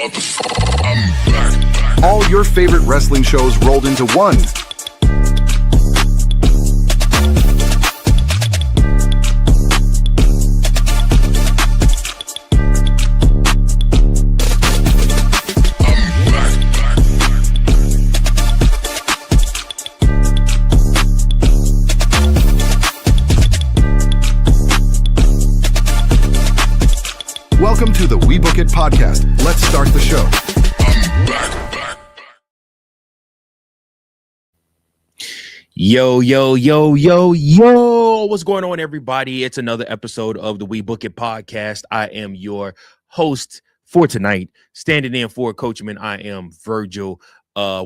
I'm back. All your favorite wrestling shows rolled into one. Welcome to the We Book It podcast. Let's start the show. Yo. What's going on, everybody? It's another episode of the We Book It podcast. I am your host for tonight. Standing in for Coachman, I am Virgil.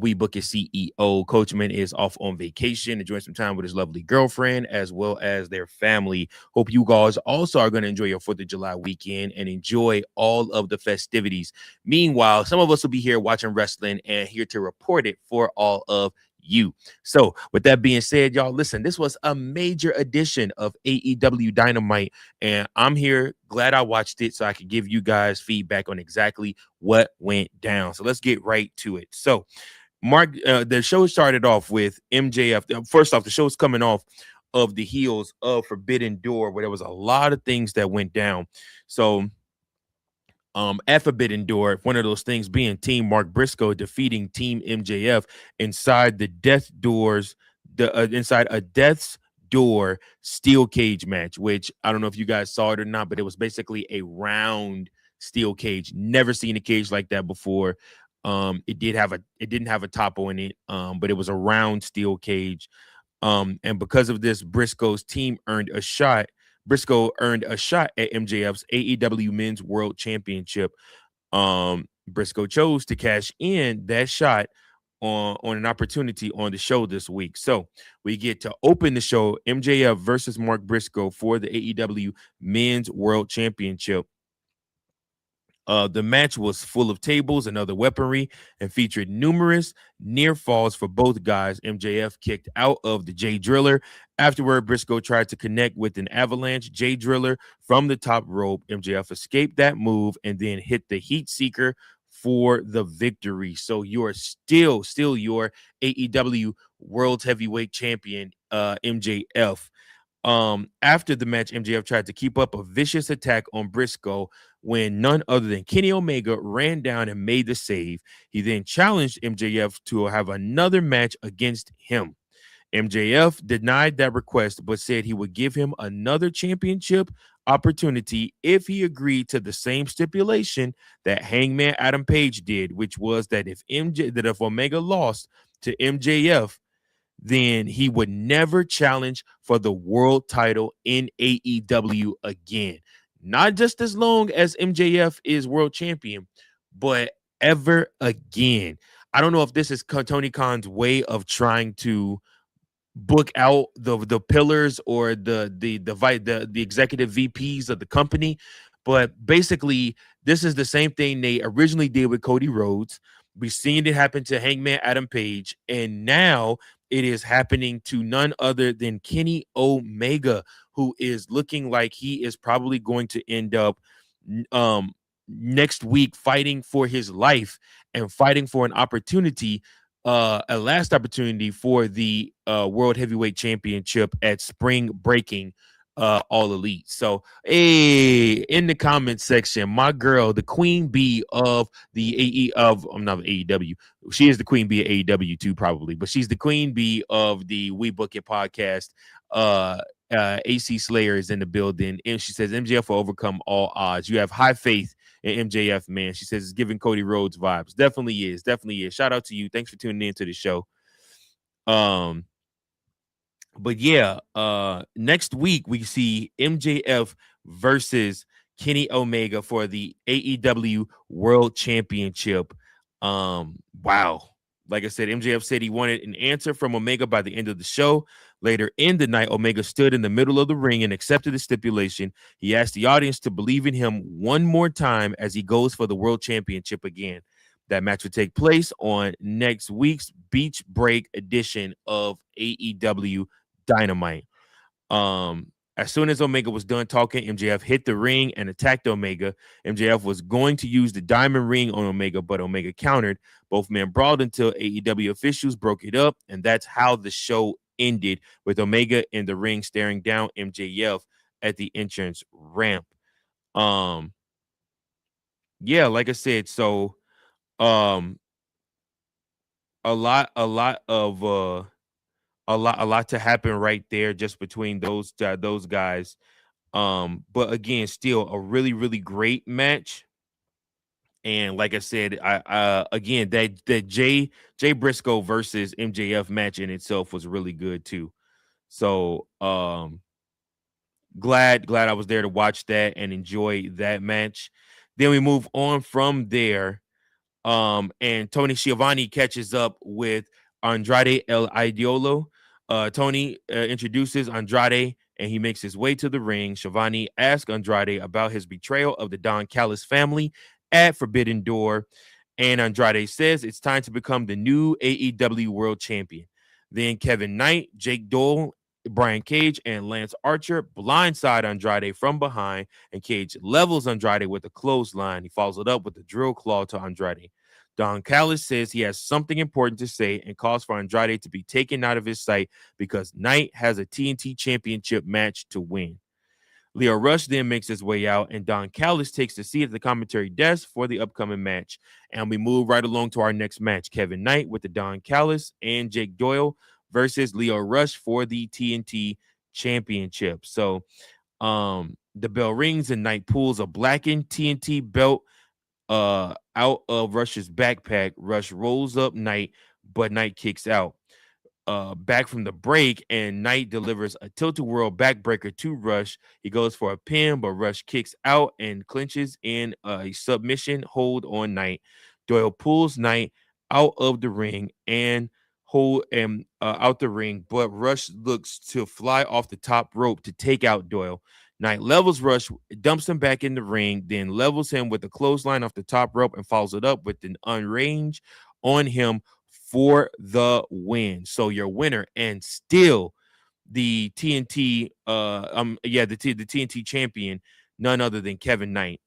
We Book It CEO. Coachman is off on vacation, enjoying some time with his lovely girlfriend as well as their family. Hope you guys also are going to enjoy your 4th of July weekend and enjoy all of the festivities. Meanwhile, some of us will be here watching wrestling and here to report it for all of you. So with that being said, y'all, listen, this was a major edition of AEW Dynamite, and I'm here glad I watched it so I could give you guys feedback on exactly what went down. So let's get right to it. So Mark, the show started off with MJF. First off, the show's coming off of the heels of Forbidden Door, where there was a lot of things that went down. So at Forbidden Door, one of those things being Team Mark Briscoe defeating Team MJF inside the inside a Death's Door steel cage match, which I don't know if you guys saw it or not, but it was basically a round steel cage. Never seen a cage like that before. It didn't have a topo in it, but it was a round steel cage. And because of this, Briscoe's team earned a shot. Briscoe earned a shot at MJF's AEW Men's World Championship. Briscoe chose to cash in that shot on an opportunity on the show this week. So we get to open the show, MJF versus Mark Briscoe for the AEW Men's World Championship. The match was full of tables and other weaponry and featured numerous near falls for both guys. MJF kicked out of the J Driller. Afterward, Briscoe tried to connect with an avalanche J Driller from the top rope. MJF escaped that move and then hit the Heat Seeker for the victory. So you're still your AEW World Heavyweight Champion, MJF. After the match, MJF tried to keep up a vicious attack on Briscoe when none other than Kenny Omega ran down and made the save. He then challenged MJF to have another match against him. MJF denied that request, but said he would give him another championship opportunity if he agreed to the same stipulation that Hangman Adam Page did, which was that if Omega lost to MJF, then he would never challenge for the world title in AEW again. Not just as long as MJF is world champion, but ever again. I don't know if this is Tony Khan's way of trying to book out the pillars or the executive VPs of the company, but basically this is the same thing they originally did with Cody Rhodes. We've seen it happen to Hangman Adam Page, and now it is happening to none other than Kenny Omega, who is looking like he is probably going to end up next week fighting for his life and fighting for an opportunity, a last opportunity for the World Heavyweight Championship at Spring Breaking All Elite. So, in the comment section, my girl, the queen bee of the AEW. She is the queen bee of AEW too, probably, but she's the queen bee of the We Book It podcast. AC Slayer is in the building, and she says MJF will overcome all odds. You have high faith in MJF, man. She says it's giving Cody Rhodes vibes. Definitely is. Shout out to you. Thanks for tuning in to the show. But yeah, next week we see MJF versus Kenny Omega for the AEW World Championship. Wow. Like I said, MJF said he wanted an answer from Omega by the end of the show. Later in the night, Omega stood in the middle of the ring and accepted the stipulation. He asked the audience to believe in him one more time as he goes for the World Championship again. That match would take place on next week's Beach Break edition of AEW Dynamite. As soon as Omega was done talking, MJF hit the ring and attacked Omega. MJF was going to use the diamond ring on Omega, but Omega countered. Both men brawled until AEW officials broke it up, and that's how the show ended, with Omega in the ring staring down MJF at the entrance ramp. Yeah, like I said, so um a lot to happen right there just between those guys. But again, still a really, really great match. And like I said, I again, that Jay Briscoe versus MJF match in itself was really good too. So glad I was there to watch that and enjoy that match. Then we move on from there. And Tony Schiavone catches up with Andrade El Idolo. Tony introduces Andrade and he makes his way to the ring. Schiavone asks Andrade about his betrayal of the Don Callis family at Forbidden Door. And Andrade says it's time to become the new AEW World Champion. Then Kevin Knight, Jake Dole, Brian Cage, and Lance Archer blindside Andrade from behind, and Cage levels Andrade with a clothesline. He follows it up with a drill claw to Andrade. Don Callis says he has something important to say and calls for Andrade to be taken out of his sight because Knight has a TNT championship match to win. Leo Rush then makes his way out, and Don Callis takes the seat at the commentary desk for the upcoming match. And we move right along to our next match. Kevin Knight with the Don Callis and Jake Doyle versus Leo Rush for the TNT championship. So the bell rings and Knight pulls a blackened TNT belt out of Rush's backpack. Rush rolls up Knight, but Knight kicks out. Back from the break, and Knight delivers a tilt-a-whirl backbreaker to Rush. He goes for a pin, but Rush kicks out and clinches in a submission hold on Knight. Doyle pulls Knight out of the ring and out the ring, but Rush looks to fly off the top rope to take out Doyle. Knight levels Rush, dumps him back in the ring, then levels him with a clothesline off the top rope and follows it up with an unrange on him for the win. So your winner and still the TNT the TNT champion, none other than Kevin Knight.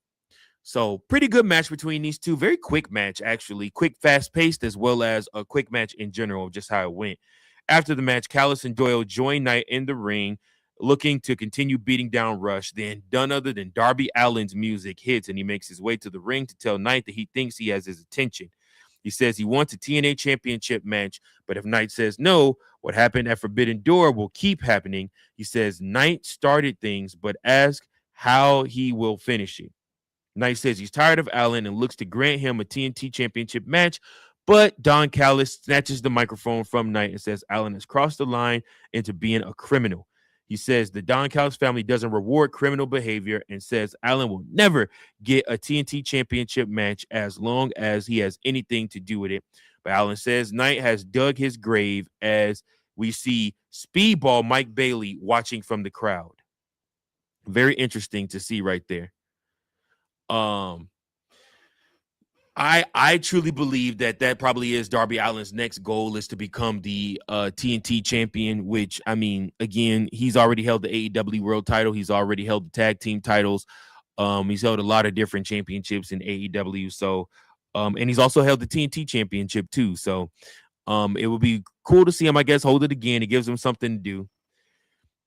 So pretty good match between these two. Very quick match, actually. Quick, fast-paced, as well as a quick match in general, just how it went. After the match, Callis and Doyle join Knight in the ring, looking to continue beating down Rush. Then none other than Darby Allin's music hits, and he makes his way to the ring to tell Knight that he thinks he has his attention. He says he wants a TNA championship match, but if Knight says no, what happened at Forbidden Door will keep happening. He says Knight started things, but asks how he will finish it. Knight says he's tired of Allen and looks to grant him a TNT championship match, but Don Callis snatches the microphone from Knight and says Allen has crossed the line into being a criminal. He says the Don Callis family doesn't reward criminal behavior and says Allen will never get a TNT championship match as long as he has anything to do with it. But Allen says Knight has dug his grave as we see Speedball Mike Bailey watching from the crowd. Very interesting to see right there. I truly believe that probably is Darby Allin's next goal, is to become the TNT champion, which, I mean, again, he's already held the AEW World title. He's already held the tag team titles. He's held a lot of different championships in AEW. So, and he's also held the TNT championship too. So, it would be cool to see him, I guess, hold it again. It gives him something to do.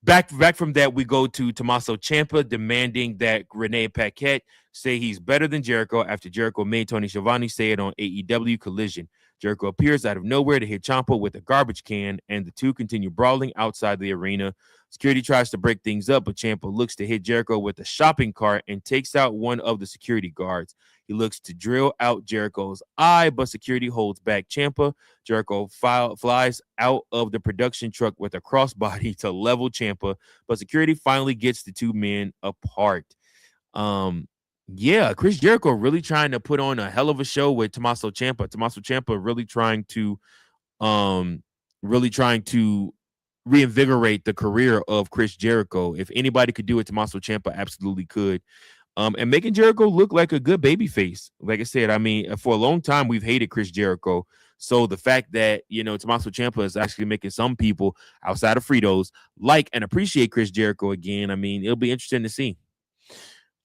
Back from that, we go to Tommaso Ciampa demanding that Renee Paquette say he's better than Jericho after Jericho made Tony Schiavone say it on AEW Collision. Jericho appears out of nowhere to hit Ciampa with a garbage can, and the two continue brawling outside the arena. Security tries to break things up, but Ciampa looks to hit Jericho with a shopping cart and takes out one of the security guards. He looks to drill out Jericho's eye, but security holds back Ciampa. Jericho flies out of the production truck with a crossbody to level Ciampa, but security finally gets the two men apart. Chris Jericho really trying to put on a hell of a show with Tommaso Ciampa. Tommaso Ciampa really trying to reinvigorate the career of Chris Jericho. If anybody could do it, Tommaso Ciampa absolutely could. And making Jericho look like a good babyface. Like I said, I mean, for a long time, we've hated Chris Jericho. So the fact that, Tommaso Ciampa is actually making some people outside of Fritos like and appreciate Chris Jericho again, I mean, it'll be interesting to see.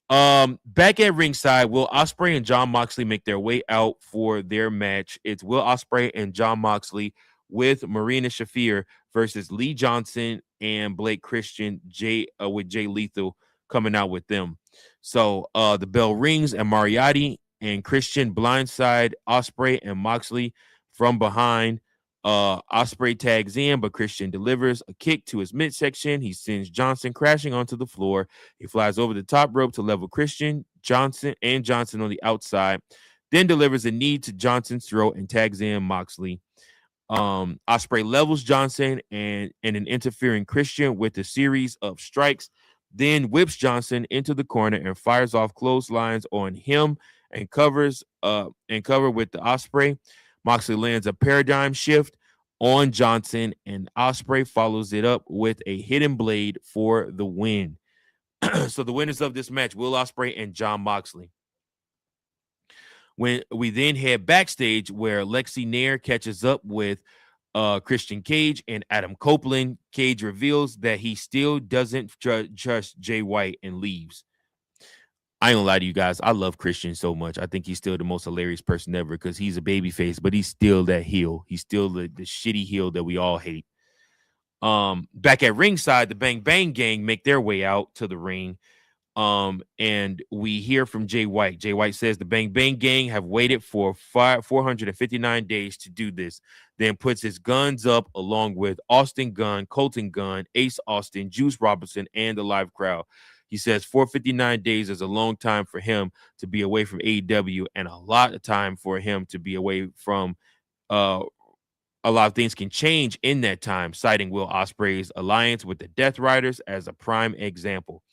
Back at ringside, Will Ospreay and Jon Moxley make their way out for their match. It's Will Ospreay and Jon Moxley with Marina Shafir versus Lee Johnson and Blake Christian, with Jay Lethal coming out with them. So the bell rings and Moriarty and Christian blindside Ospreay and Moxley from behind. Ospreay tags in, but Christian delivers a kick to his midsection. He sends Johnson crashing onto the floor. He flies over the top rope to level Christian, Johnson on the outside, then delivers a knee to Johnson's throat and tags in Moxley. Ospreay levels Johnson and an interfering Christian with a series of strikes, then whips Johnson into the corner and fires off clotheslines on him and cover with the Ospreay. Moxley lands a paradigm shift on Johnson, and Ospreay follows it up with a hidden blade for the win. So the winners of this match, Will Ospreay and Jon Moxley. When we then head backstage where Lexi Nair catches up with Christian Cage and Adam Copeland. Cage reveals that he still doesn't trust Jay White and leaves. I ain't gonna lie to you guys. I love Christian so much. I think he's still the most hilarious person ever because he's a babyface, but he's still that heel. He's still the shitty heel that we all hate. Back at ringside, the Bang Bang Gang make their way out to the ring. And we hear from Jay White. Jay White says the Bang Bang Gang have waited for 459 days to do this, then puts his guns up along with Austin Gunn, Colton Gunn, Ace Austin, Juice Robinson, and the live crowd. He says 459 days is a long time for him to be away from AEW and a lot of time for him to be away from a lot of things can change in that time, citing Will Ospreay's alliance with the Death Riders as a prime example.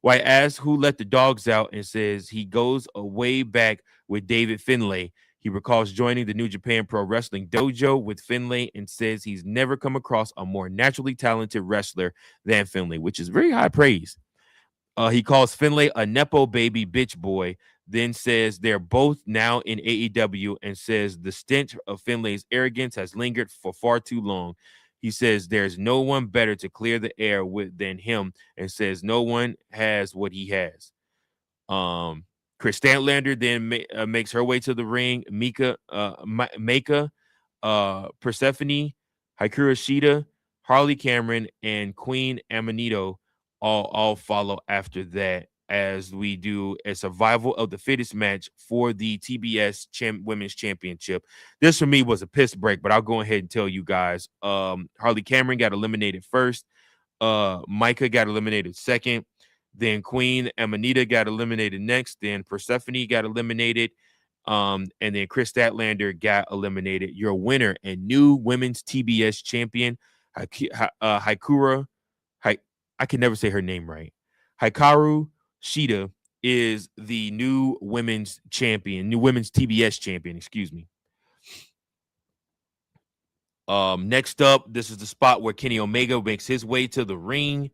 White asks who let the dogs out and says he goes way back with David Finlay. He recalls joining the New Japan Pro Wrestling Dojo with Finlay and says he's never come across a more naturally talented wrestler than Finlay, which is very high praise. He calls Finlay a Nepo baby bitch boy, then says they're both now in AEW and says the stench of Finlay's arrogance has lingered for far too long. He says there's no one better to clear the air than him and says no one has what he has. Chris Statlander then makes her way to the ring. Mika, Persephone, Hikaru Shida, Harley Cameron, and Queen Amanito all follow after that as we do a survival of the fittest match for the TBS Women's Championship. This for me was a piss break, but I'll go ahead and tell you guys. Harley Cameron got eliminated first. Micah got eliminated second. Then Queen Amanita got eliminated next. Then Persephone got eliminated. And then Chris Statlander got eliminated. Your winner and new women's TBS champion, Hikaru. I can never say her name right. Hikaru Shida is the new women's TBS champion, excuse me. Next up, this is the spot where Kenny Omega makes his way to the ring.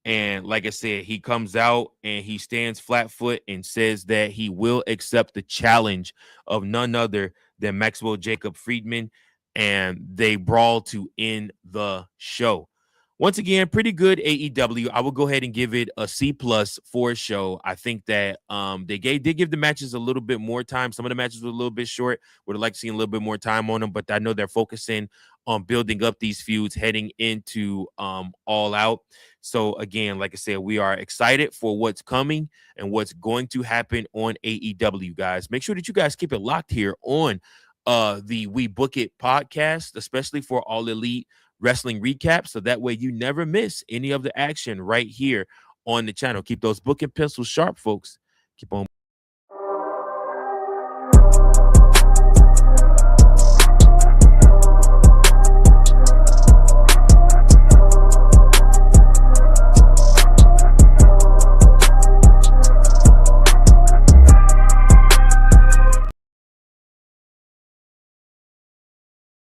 And like I said, he comes out and he stands flat foot and says that he will accept the challenge of none other than Maxwell Jacob Friedman. And they brawl to end the show. Once again, pretty good AEW. I will go ahead and give it a C+ for a show. I think that they did give the matches a little bit more time. Some of the matches were a little bit short. Would have liked to see a little bit more time on them, but I know they're focusing on building up these feuds heading into All Out. So again, like I said, we are excited for what's coming and what's going to happen on AEW, guys. Make sure that you guys keep it locked here on the We Book It podcast, especially for All Elite Wrestling recap, so that way you never miss any of the action right here on the channel. Keep those booking pencils sharp, folks. Keep on